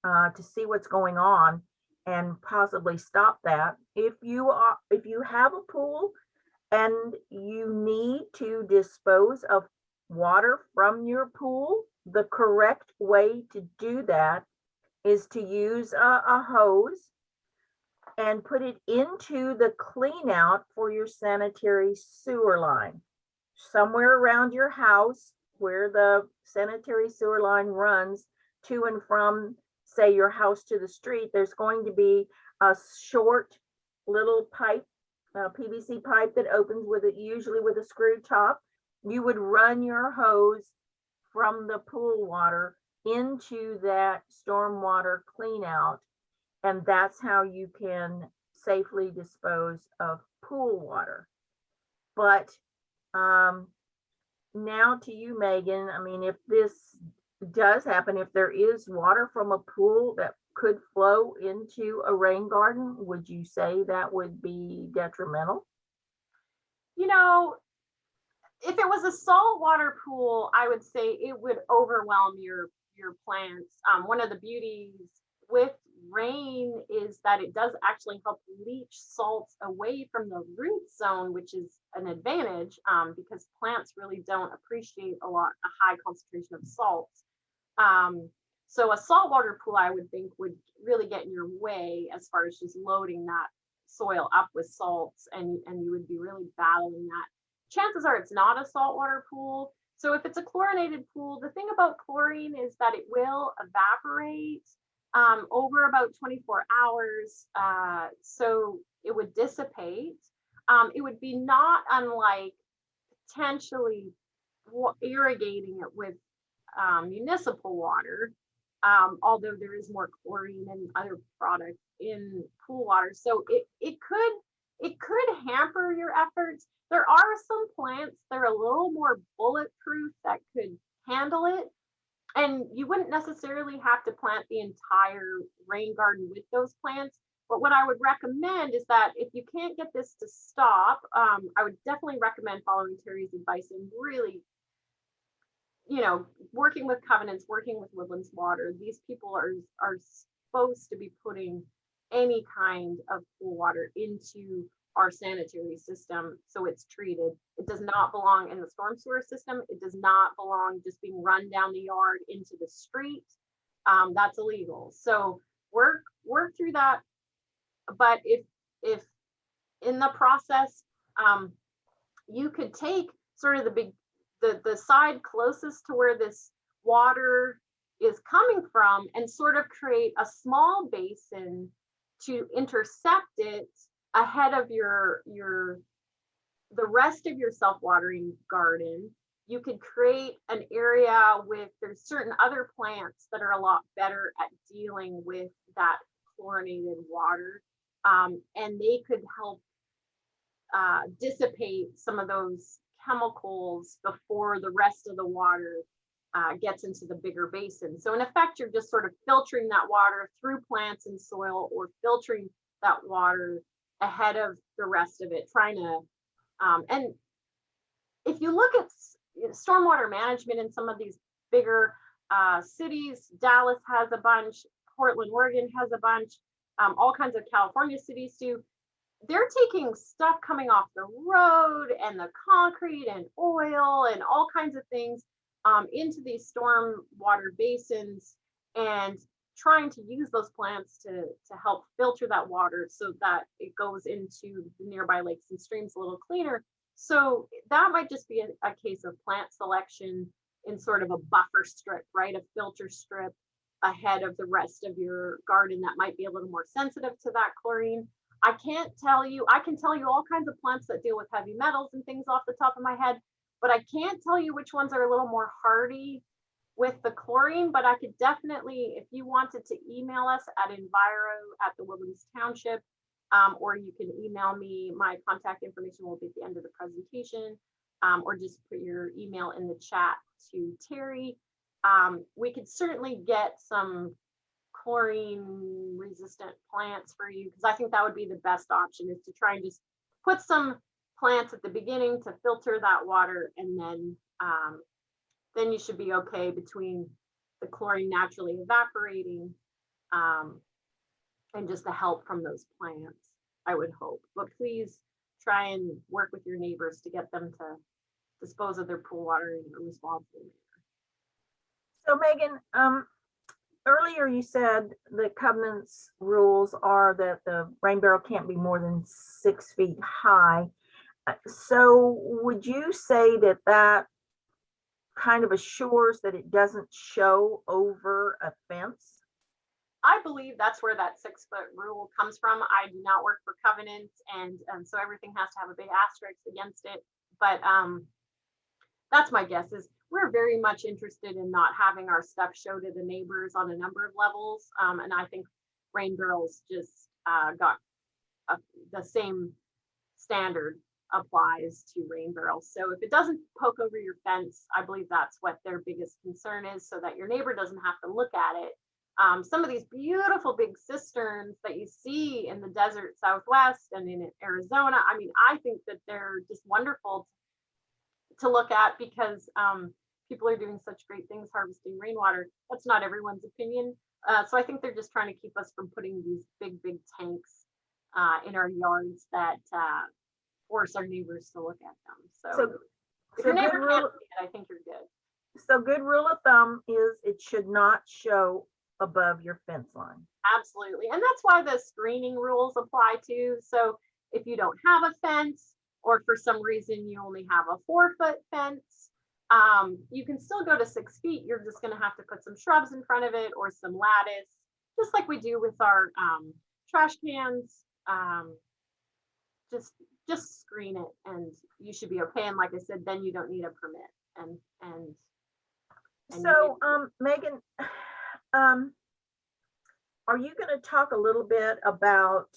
to see what's going on and possibly stop that. If you have a pool and you need to dispose of water from your pool, the correct way to do that is to use a hose and put it into the clean out for your sanitary sewer line. Somewhere around your house where the sanitary sewer line runs to and from, say, your house to the street, there's going to be a short little pipe, PVC pipe that opens with it, usually with a screw top. You would run your hose from the pool water into that stormwater clean out, and that's how you can safely dispose of pool water. But now to you, Megan, I mean, if this does happen, if there is water from a pool that could flow into a rain garden, would you say that would be detrimental?
You know, if it was a saltwater pool, I would say it would overwhelm your plants. One of the beauties with rain is that it does actually help leach salts away from the root zone, which is an advantage because plants really don't appreciate a high concentration of salts. So a saltwater pool, I would think, would really get in your way as far as just loading that soil up with salts, and you would be really battling that. Chances are it's not a saltwater pool. So if it's a chlorinated pool, the thing about chlorine is that it will evaporate over about 24 hours. So it would dissipate. It would be not unlike potentially irrigating it with municipal water, although there is more chlorine and other products in pool water. So it could hamper your efforts. There are some plants that are a little more bulletproof that could handle it. And you wouldn't necessarily have to plant the entire rain garden with those plants. But what I would recommend is that if you can't get this to stop, I would definitely recommend following Terry's advice and really, working with covenants, working with Woodlands Water. These people are supposed to be putting any kind of pool water into our sanitary system so it's treated. It does not belong in the storm sewer system. It does not belong just being run down the yard into the street. That's illegal. So work through that. But if in the process, you could take sort of the side closest to where this water is coming from and sort of create a small basin to intercept it ahead of the rest of your self-watering garden. You could create an area there's certain other plants that are a lot better at dealing with that chlorinated water, and they could help dissipate some of those chemicals before the rest of the water gets into the bigger basin. So in effect, you're just sort of filtering that water through plants and soil, or filtering that water ahead of the rest of it, trying to, and if you look at stormwater management in some of these bigger cities, Dallas has a bunch, Portland, Oregon has a bunch, all kinds of California cities do. They're taking stuff coming off the road and the concrete and oil and all kinds of things into these storm water basins, and trying to use those plants to help filter that water so that it goes into the nearby lakes and streams a little cleaner. So that might just be a case of plant selection in sort of a buffer strip, right? A filter strip ahead of the rest of your garden that might be a little more sensitive to that chlorine. I can tell you all kinds of plants that deal with heavy metals and things off the top of my head, but I can't tell you which ones are a little more hardy with the chlorine. But I could definitely, if you wanted to email us at enviro@thewoodlands Township, or you can email me, my contact information will be at the end of the presentation, or just put your email in the chat to Terry. We could certainly get some chlorine resistant plants for you, because I think that would be the best option, is to try and just put some plants at the beginning to filter that water, and then you should be okay between the chlorine naturally evaporating and just the help from those plants, I would hope. But please try and work with your neighbors to get them to dispose of their pool water in a responsible manner.
So Megan, earlier you said the covenants rules are that the rain barrel can't be more than 6 feet high. So would you say that that kind of assures that it doesn't show over a fence?
I believe that's where that 6-foot rule comes from. I do not work for covenants, and so everything has to have a big asterisk against it. But that's my guess, is we're very much interested in not having our stuff show to the neighbors on a number of levels. And I think rain barrels just got the same standard applies to rain barrels. So if it doesn't poke over your fence, I believe that's what their biggest concern is, so that your neighbor doesn't have to look at it. Some of these beautiful big cisterns that you see in the desert Southwest and in Arizona, I mean, I think that they're just wonderful to look at, because people are doing such great things harvesting rainwater. That's not everyone's opinion. So I think they're just trying to keep us from putting these big tanks in our yards that force our neighbors to look at them. So if your neighbor can't see it, I think you're good.
So good rule of thumb is it should not show above your fence line.
Absolutely. And that's why the screening rules apply too. So if you don't have a fence, or for some reason you only have a 4-foot fence, you can still go to 6 feet. You're just going to have to put some shrubs in front of it or some lattice, just like we do with our trash cans. Just screen it, and you should be okay. And like I said, then you don't need a permit. And
so Megan, are you going to talk a little bit about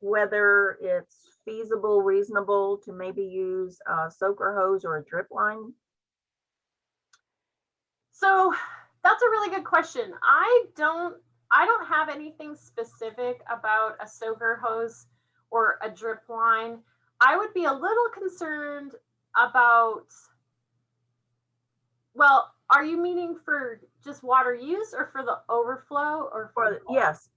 whether it's feasible, reasonable to maybe use a soaker hose or a drip line?
So that's a really good question. I don't have anything specific about a soaker hose or a drip line. I would be a little concerned about, well, are you meaning for just water use or for the overflow, or for
yes,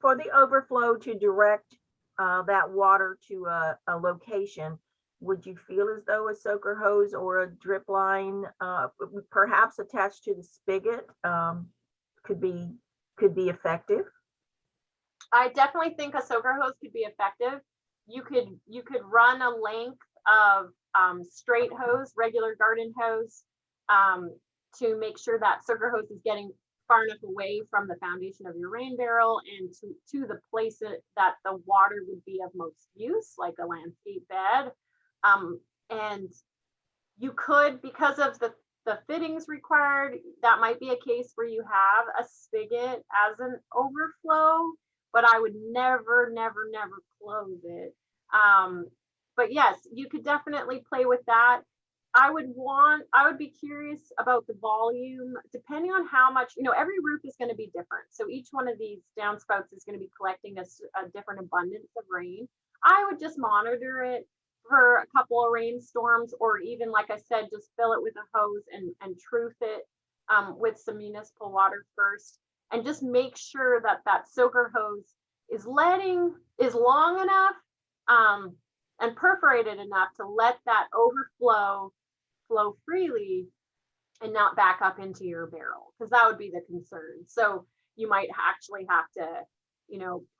for the overflow to direct that water to a location? Would you feel as though a soaker hose or a drip line, perhaps attached to the spigot, could be effective?
I definitely think a soaker hose could be effective. You could run a length of straight hose, regular garden hose, to make sure that soaker hose is getting far enough away from the foundation of your rain barrel and to the place that the water would be of most use, like a landscape bed. And you could, because of the fittings required, that might be a case where you have a spigot as an overflow, but I would never close it. But yes, you could definitely play with that. I would be curious about the volume, depending on how much, every roof is going to be different. So each one of these downspouts is going to be collecting a different abundance of rain. I would just monitor it for a couple of rainstorms, or even, like I said, just fill it with a hose and truth it with some municipal water first, and just make sure that soaker hose is long enough and perforated enough to let that overflow flow freely and not back up into your barrel, because that would be the concern. So you might actually have to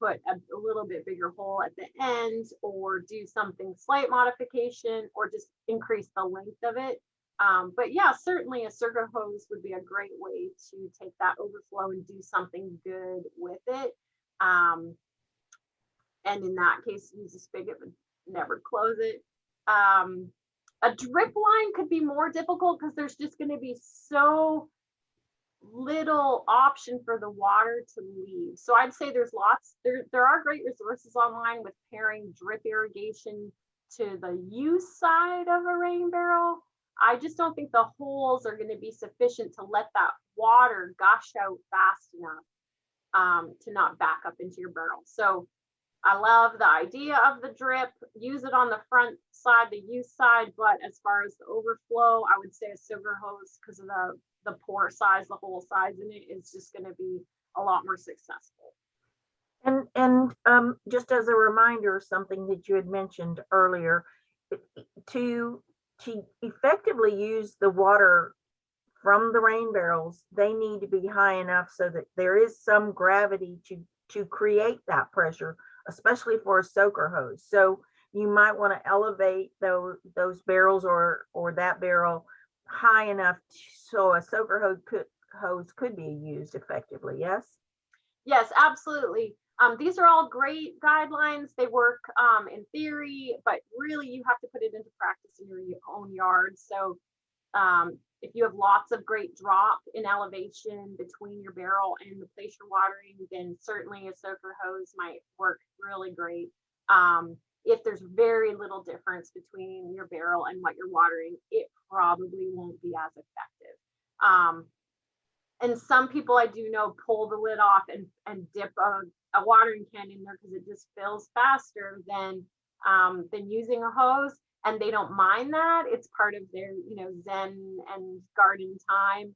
put a little bit bigger hole at the end, or do something slight modification, or just increase the length of it. But yeah, certainly a soaker hose would be a great way to take that overflow and do something good with it. And in that case, use a spigot, but never close it. A drip line could be more difficult, because there's just going to be so little option for the water to leave. So I'd say there are great resources online with pairing drip irrigation to the use side of a rain barrel. I just don't think the holes are going to be sufficient to let that water gush out fast enough to not back up into your barrel. So I love the idea of the drip. Use it on the front side, the use side, but as far as the overflow, I would say a soaker hose, because of the pore size, the hole size in it, is just going to be a lot more successful.
And just as a reminder, something that you had mentioned earlier, to effectively use the water from the rain barrels, they need to be high enough so that there is some gravity to create that pressure, especially for a soaker hose. So you might want to elevate those barrels or that barrel high enough so a soaker hose could be used effectively. Yes.
Yes, absolutely. These are all great guidelines. They work in theory, but really you have to put it into practice in your own yard. So if you have lots of great drop in elevation between your barrel and the place you're watering, then certainly a soaker hose might work really great. If there's very little difference between your barrel and what you're watering, it probably won't be as effective. And some people I do know pull the lid off and dip a watering can in there because it just fills faster than using a hose, and they don't mind that. It's part of their zen and garden time.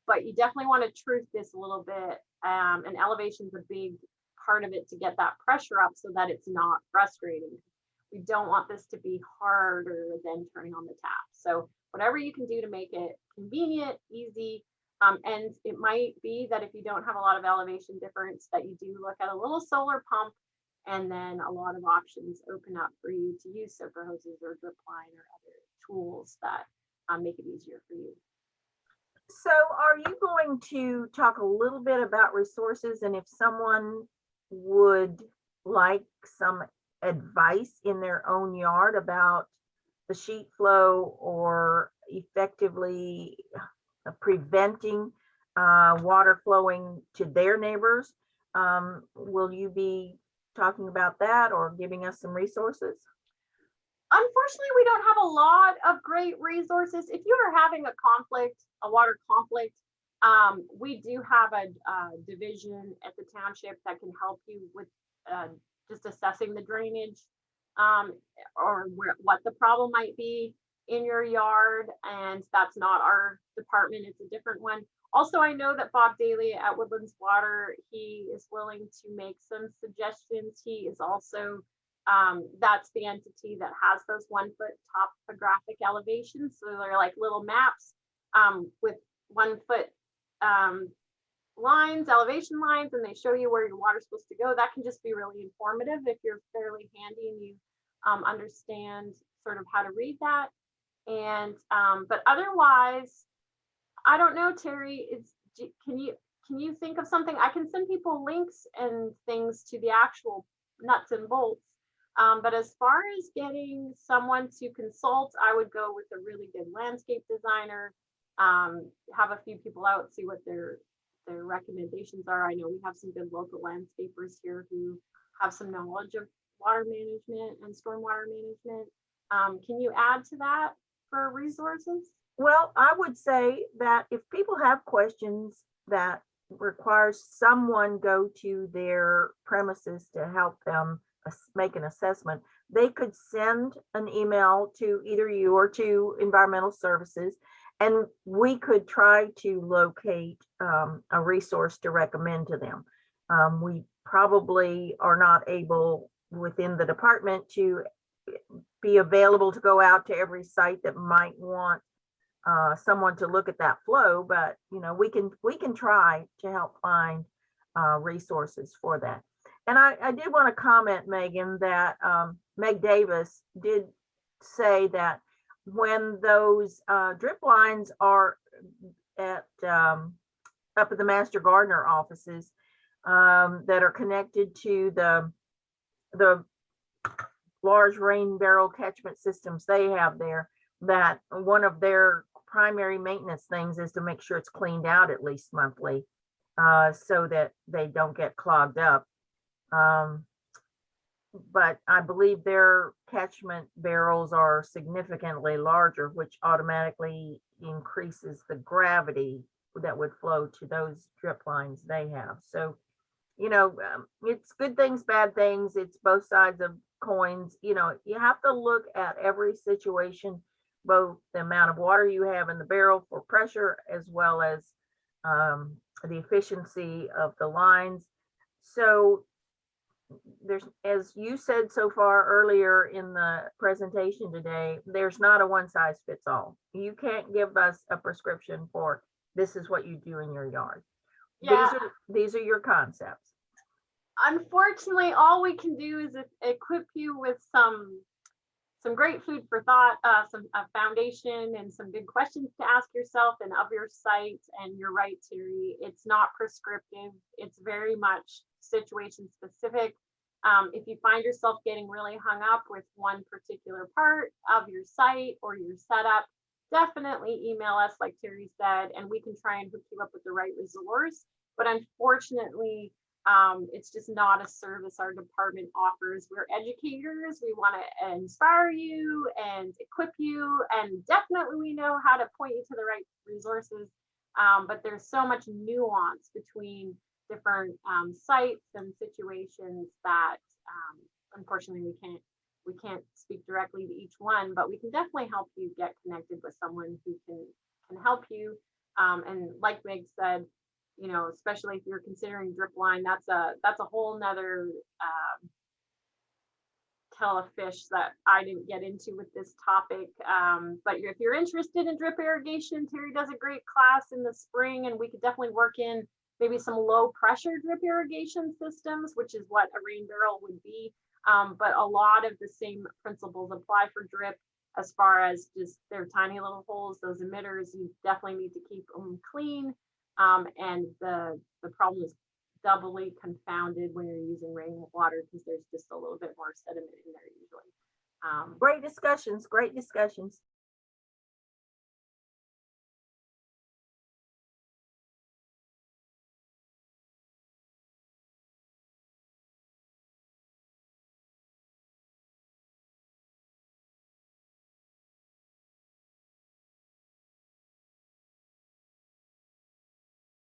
But you definitely want to truth this a little bit, and elevation's a big part of it to get that pressure up so that it's not frustrating. We don't want this to be harder than turning on the tap. So whatever you can do to make it convenient, easy. And it might be that if you don't have a lot of elevation difference, that you do look at a little solar pump, and then a lot of options open up for you to use soaker hoses or drip line or other tools that make it easier for you.
So are you going to talk a little bit about resources, and if someone would like some advice in their own yard about the sheet flow or effectively preventing water flowing to their neighbors, will you be talking about that or giving us some resources?
Unfortunately, we don't have a lot of great resources. If you are having a water conflict, we do have a division at the township that can help you with just assessing the drainage, or what the problem might be in your yard. And that's not our department, it's a different one. Also, I know that Bob Daly at Woodlands Water, he is willing to make some suggestions. He is also that's the entity that has those 1 foot topographic elevations. So they're like little maps with 1 foot lines, elevation lines, and they show you where your water's supposed to go. That can just be really informative if you're fairly handy and you understand sort of how to read that. And but otherwise, I don't know, Terry, can you think of something? I can send people links and things to the actual nuts and bolts. But as far as getting someone to consult, I would go with a really good landscape designer, have a few people out, see what their recommendations are. I know we have some good local landscapers here who have some knowledge of water management and stormwater management. Can you add to that for resources?
Well, I would say that if people have questions that requires someone go to their premises to help them make an assessment, they could send an email to either you or to environmental services, and we could try to locate a resource to recommend to them. We probably are not able within the department to be available to go out to every site that might want someone to look at that flow, but we can try to help find resources for that. And I did want to comment, Megan, that Meg Davis did say that when those drip lines are at up at the master gardener offices that are connected to the large rain barrel catchment systems they have there, that one of their primary maintenance things is to make sure it's cleaned out at least monthly, so that they don't get clogged up. But I believe their catchment barrels are significantly larger, which automatically increases the gravity that would flow to those drip lines they have. So, it's good things, bad things. It's both sides of coins. You have to look at every situation, both the amount of water you have in the barrel for pressure, as well as the efficiency of the lines. So there's, as you said so far earlier in the presentation today, there's not a one size fits all. You can't give us a prescription for this is what you do in your yard.
Yeah,
These are your concepts.
unfortunately, all we can do is equip you with some great food for thought, some a foundation and some good questions to ask yourself and of your site. And you're right, Terry, it's not prescriptive. It's very much situation specific. If you find yourself getting really hung up with one particular part of your site or your setup, definitely email us, like Terry said, and we can try and hook you up with the right resource. But unfortunately, it's just not a service our department offers. We're educators. We want to inspire you and equip you, and definitely we know how to point you to the right resources. But there's so much nuance between different sites and situations that unfortunately we can't speak directly to each one, but we can definitely help you get connected with someone who can help you. And like Meg said, you know, especially if you're considering drip line, that's a whole nother kettle of fish that I didn't get into with this topic. But if you're interested in drip irrigation, Terry does a great class in the spring, and we could definitely work in maybe some low pressure drip irrigation systems, which is what a rain barrel would be. But a lot of the same principles apply for drip, as far as just their tiny little holes, those emitters, you definitely need to keep them clean. And the problem is doubly confounded when you're using rainwater, because there's just a little bit more sediment in there usually.
Great discussions, great discussions.